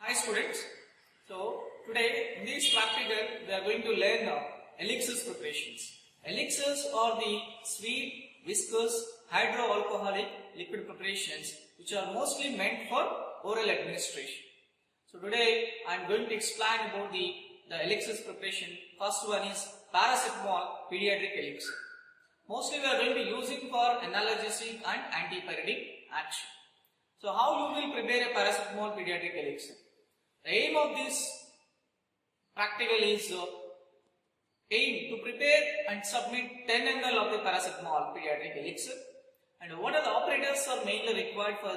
Hi students. So today in this practical we are going to learn elixirs preparations. Elixirs are the sweet, viscous, hydroalcoholic liquid preparations which are mostly meant for oral administration. So today I am going to explain about the elixirs preparation. First one is paracetamol pediatric elixir. Mostly we are going to be using for analgesic and antipyretic action. So how you will prepare a paracetamol pediatric elixir? The aim of this practical is aim to prepare and submit 10 ml of the paracetamol pediatric elixir, and what are the operators are mainly required for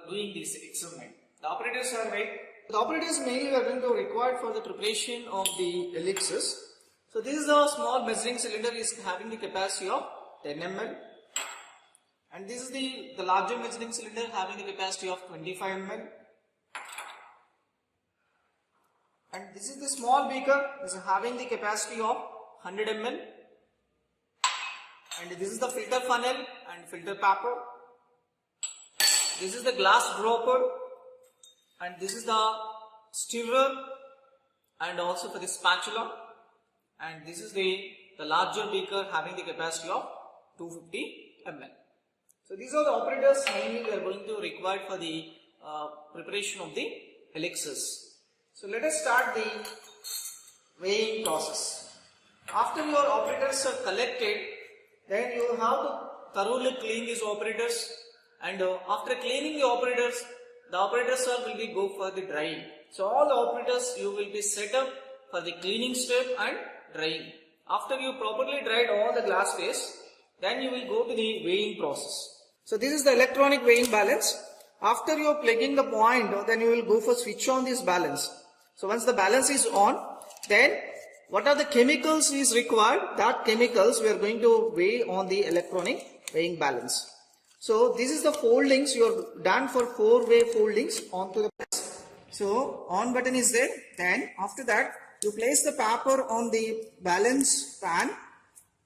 doing this experiment. The operators mainly are going to required for the preparation of the elixirs. So this is a small measuring cylinder is having the capacity of 10 ml, and this is the larger measuring cylinder having the capacity of 25 ml. And this is the small beaker, is having the capacity of 100 ml. And this is the filter funnel and filter paper. This is the glass dropper, and this is the stirrer, and also for the spatula. And this is the larger beaker having the capacity of 250 ml. So these are the operators mainly we are going to require for the preparation of the elixirs. So let us start the weighing process. After your operators are collected, then you have to thoroughly clean these operators, and after cleaning the operators will go for the drying. So all the operators you will be set up for the cleaning step and drying. After you properly dried all the glass phase, then you will go to the weighing process. So this is the electronic weighing balance. After you are plugging the point, then you will go for switch on this balance. So once the balance is on, then what are the chemicals is required? That chemicals we are going to weigh on the electronic weighing balance. So this is the foldings you are done for 4-way foldings onto the balance. So on button is there. Then after that you place the paper on the balance pan,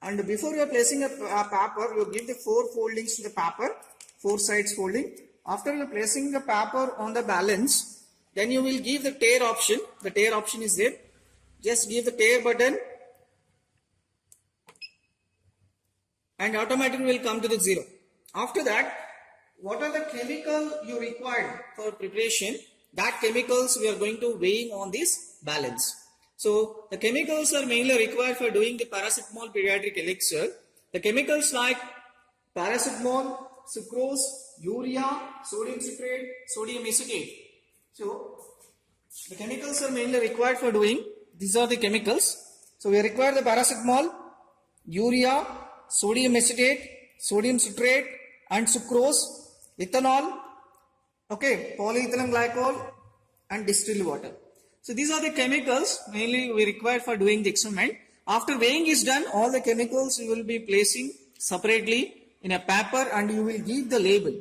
and before you are placing a paper, you give the 4 foldings to the paper, 4 sides folding. After you are placing the paper on the balance, then you will give the tare option. The tare option is there. Just give the tare button, and automatically will come to the 0. After that, what are the chemical you required for preparation? That chemicals we are going to weigh on this balance. So the chemicals are mainly required for doing the paracetamol pediatric elixir. The chemicals like paracetamol, sucrose, urea, sodium citrate, sodium acetate. So the chemicals are mainly required for doing. These are the chemicals. So we require the paracetamol, urea, sodium acetate, sodium citrate, and sucrose, ethanol, okay, polyethylene glycol, and distilled water. So these are the chemicals mainly we require for doing the experiment. After weighing is done, all the chemicals you will be placing separately in a paper, and you will give the label.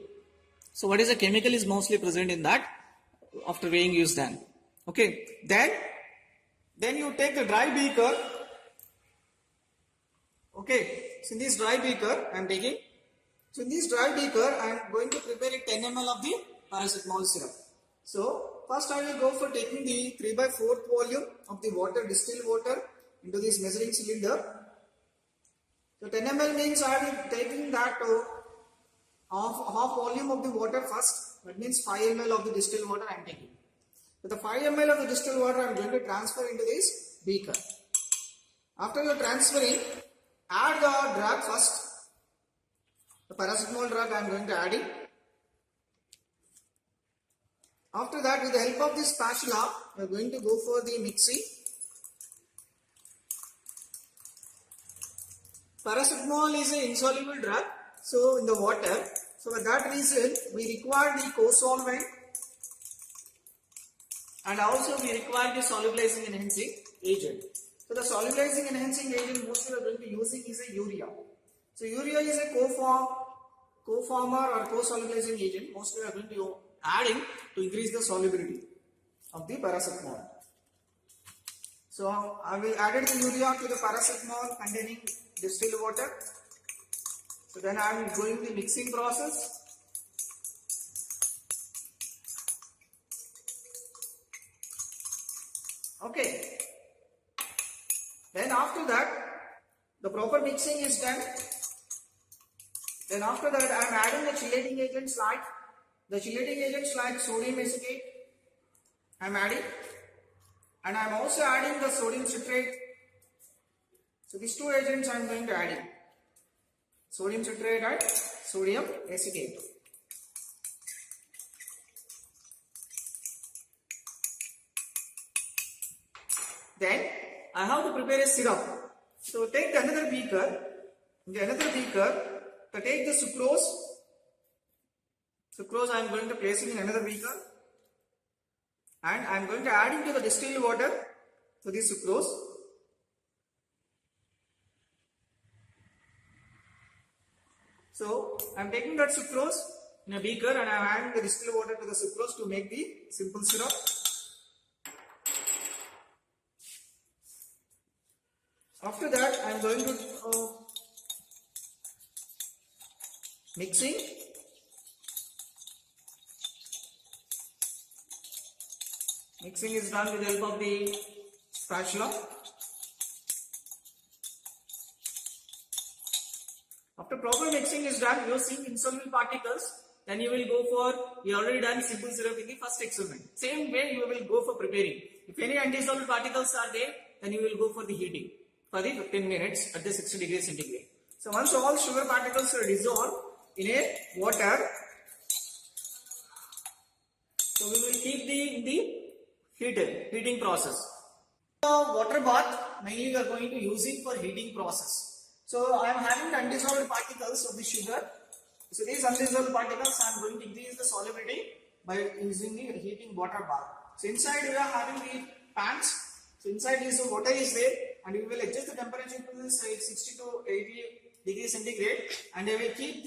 So what is the chemical is mostly present in that after weighing is done. Okay, then you take the dry beaker. Okay, so in this dry beaker I am taking. So in this dry beaker I am going to prepare 10 ml of the paracetamol syrup. So first I will go for taking the 3/4 volume of the water, distilled water, into this measuring cylinder. So 10 ml means I will taking that half volume of the water first. That means 5 ml of the distilled water I am taking. So the 5 ml of the distilled water I am going to transfer into this beaker. After you transferring, add the drug first. The paracetamol drug I am going to add it. After that, with the help of this spatula, we are going to go for the mixing. Paracetamol is an insoluble drug, so in the water. So for that reason, we require the co-solvent, and also we require the solubilizing enhancing agent. So the solubilizing enhancing agent mostly we are going to be using is a urea. So urea is a co-former or co-solubilizing agent. Mostly we are going to be adding to increase the solubility of the paracetamol. So I will add the urea to the paracetamol containing distilled water. So then I am going the mixing process. Okay. Then after that, the proper mixing is done. Then after that, I am adding the chelating agents like sodium acetate. I am adding, and I am also adding the sodium citrate. So these two agents I am going to add in. Sodium citrate and sodium acetate. Then I have to prepare a syrup. So take another beaker. In another beaker, to take the sucrose. Sucrose I am going to place it in another beaker. And I am going to add into the distilled water to this sucrose. So I am taking that sucrose in a beaker and I am adding the distilled water to the sucrose to make the simple syrup. After that, I am going to mixing. Mixing is done with the help of the spatula. After proper mixing is done, you are seeing insoluble particles. Then you will go for, you already done simple syrup in the first experiment. Same way you will go for preparing. If any undissolved particles are there, then you will go for the heating for the 15 minutes at the 60 degrees centigrade. So once all sugar particles are dissolved in a water, so we will keep the heating process. The water bath mainly we are going to use it for heating process. So I am having the undissolved particles of the sugar. So these undissolved particles I am going to increase the solubility by using the heating water bath. So inside we are having the pans. So inside this water is there and we will adjust the temperature to this 60 to 80 degrees centigrade and I will keep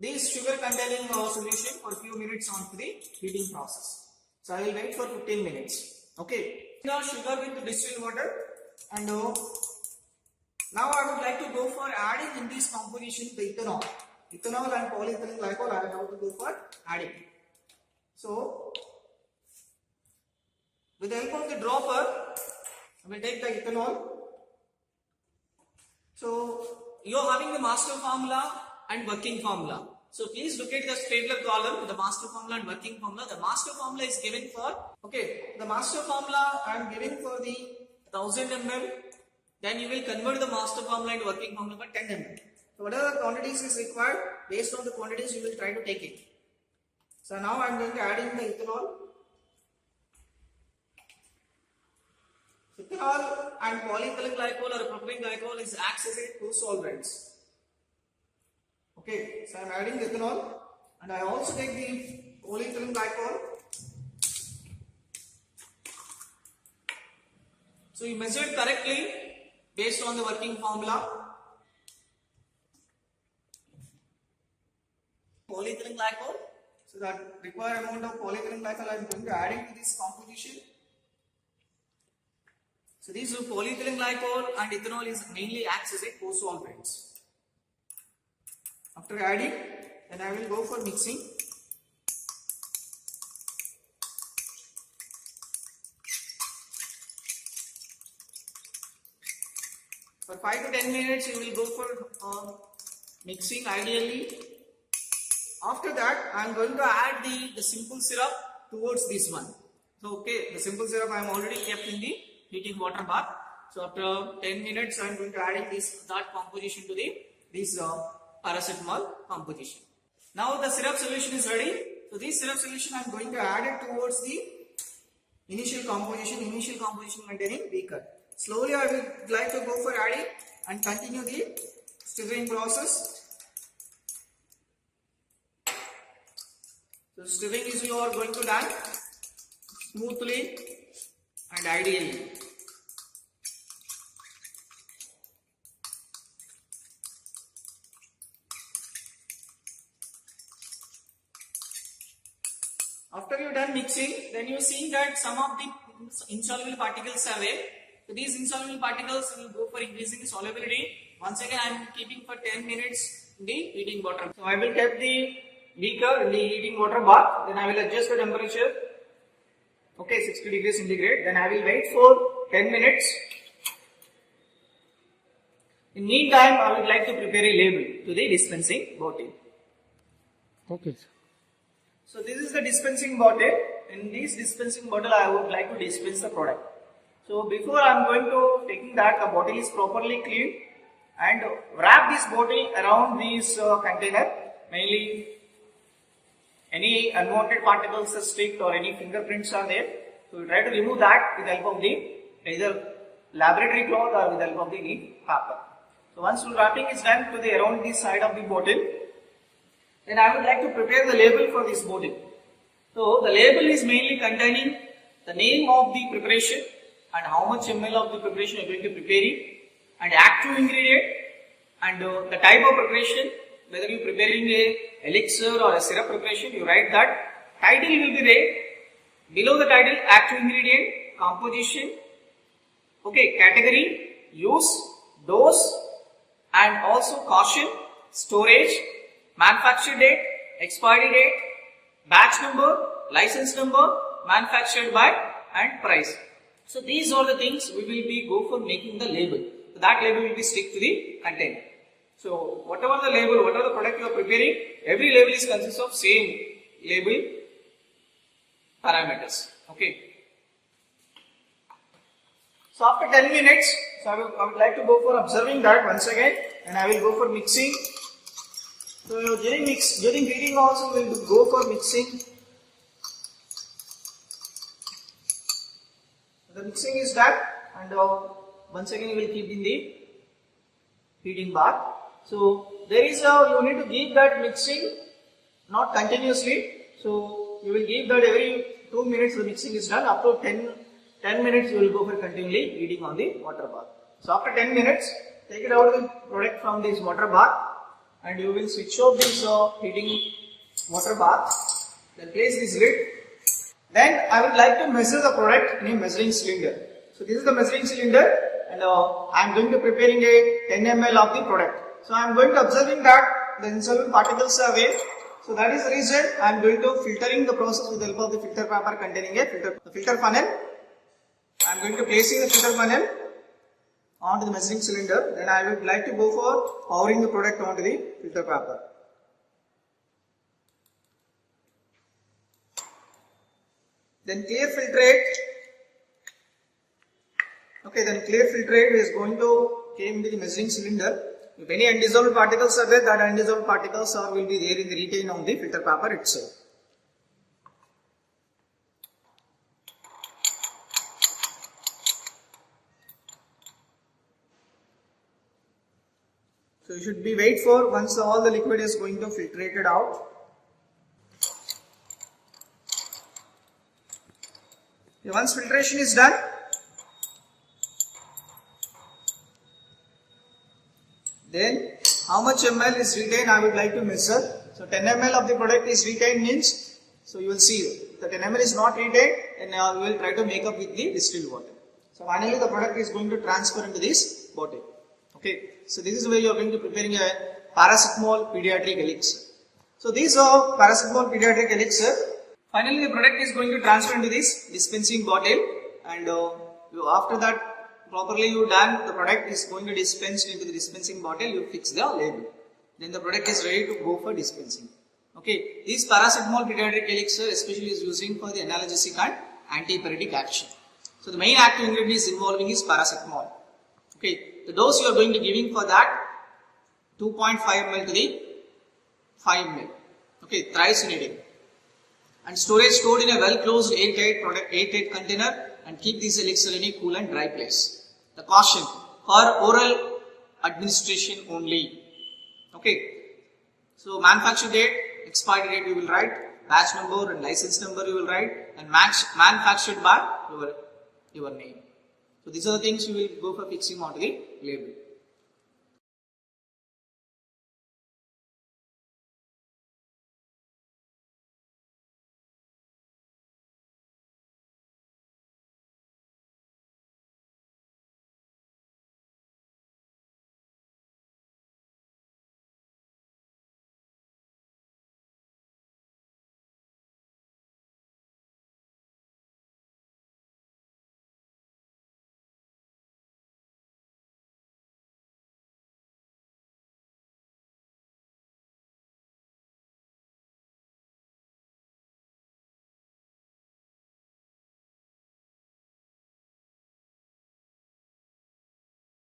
this sugar containing solution for a few minutes on the heating process. So I will wait for 15 minutes. Okay. Now sugar with the distilled water and now I would like to go for adding in this composition the ethanol. Ethanol and polyethylene glycol I have to go for adding. So with the help of the dropper, I will take the ethanol. So you are having the master formula and working formula. So please look at the tabular column, the master formula and working formula. The master formula is given for, okay, the master formula I am giving for the 1000 ml. Then you will convert the master formula into working formula for 10 ml. So whatever quantities is required, based on the quantities you will try to take it. So now I am going to add in the ethanol. Ethanol and polyethylene glycol or propylene glycol is acts as a co-solvents. Okay, so I am adding the ethanol and I also take the polyethylene glycol. So you measured correctly based on the working formula. Polyethylene glycol. So that required amount of polyethylene glycol I am going to add into this composition. So these polyethylene glycol and ethanol is mainly acts as a co-solvents. After adding, then I will go for mixing. For 5 to 10 minutes you will go for mixing ideally. After that I am going to add the simple syrup towards this one. So okay, the simple syrup I am already kept in the heating water bath. So after 10 minutes I am going to add that composition to this paracetamol composition. Now the syrup solution is ready. So this syrup solution I am going to add it towards the initial composition containing beaker. Slowly I would like to go for adding and continue the stirring process. So stirring is you are going to done smoothly and ideally. After you done mixing, then you see that some of the insoluble particles are there. So these insoluble particles will go for increasing the solubility. Once again I am keeping for 10 minutes in the heating water. So I will keep the beaker in the heating water bath. Then I will adjust the temperature Okay, 60 degrees centigrade. Then I will wait for 10 minutes. In meantime, I would like to prepare a label to the dispensing bottle. Okay. So this is the dispensing bottle. In this dispensing bottle, I would like to dispense the product. So before I am going to taking that, the bottle is properly cleaned and wrap this bottle around this container. Mainly any unwanted particles are sticked or any fingerprints are there. So we try to remove that with the help of the either laboratory cloth or with the help of the neat paper. So once the wrapping is done to the around the side of the bottle, then I would like to prepare the label for this bottle. So the label is mainly containing the name of the preparation and how much ml of the preparation you are going to preparing and active ingredient and the type of preparation, whether you are preparing a elixir or a syrup preparation, you write that. Title will be there. Below the title, active ingredient, composition, okay, category, use, dose, and also caution, storage, manufacture date, expiry date, batch number, license number, manufactured by, and price. So these are the things we will be go for making the label. So that label will be stick to the container. So whatever the label, whatever the product you are preparing, every label is consists of same label parameters. Okay. So after 10 minutes, so I would like to go for observing that once again, and I will go for mixing. So during heating also we will go for mixing. The mixing is done, and once again we will keep in the heating bath. So there is you need to give that mixing not continuously. So you will give that every 2 minutes the mixing is done. Up to 10 minutes you will go for continually heating on the water bath. So after 10 minutes, take it out the product from this water bath and you will switch off this heating water bath. Then place this lid. Then I would like to measure the product in a measuring cylinder. So this is the measuring cylinder and I am going to preparing a 10 ml of the product. So I am going to observing that the insoluble particles are there. So that is the reason I am going to filtering the process with the help of the filter paper containing a filter funnel. I am going to placing the filter funnel onto the measuring cylinder. Then I would like to go for pouring the product onto the filter paper. Then clear filtrate. Okay, then clear filtrate is going to came into the measuring cylinder. If any undissolved particles are there, that undissolved particles will be there in the retain on the filter paper itself. So you should be wait for once all the liquid is going to filtrated out. Once filtration is done, then how much ml is retained I would like to measure. So 10 ml of the product is retained means, so you will see the 10 ml is not retained and we will try to make up with the distilled water. So finally the product is going to transfer into this bottle. Okay, so this is where you are going to preparing a paracetamol pediatric elixir. So these are paracetamol pediatric elixir. Finally the product is going to transfer into this dispensing bottle and after that properly you done, the product is going to dispense into the dispensing bottle, you fix the label. Then the product is ready to go for dispensing. Okay, this paracetamol pediatric elixir especially is using for the analgesic and antipyretic action. So the main active ingredient is involving is paracetamol. Okay, the dose you are going to giving for that 2.5 ml to the 5 ml. Okay, thrice in a day. And storage stored in a well closed airtight container and keep this elixir in a cool and dry place. The caution for oral administration only. Okay, so manufacture date, expiry date you will write, batch number and license number you will write, and manufactured by your name. So these are the things you will go for fixing onto the label.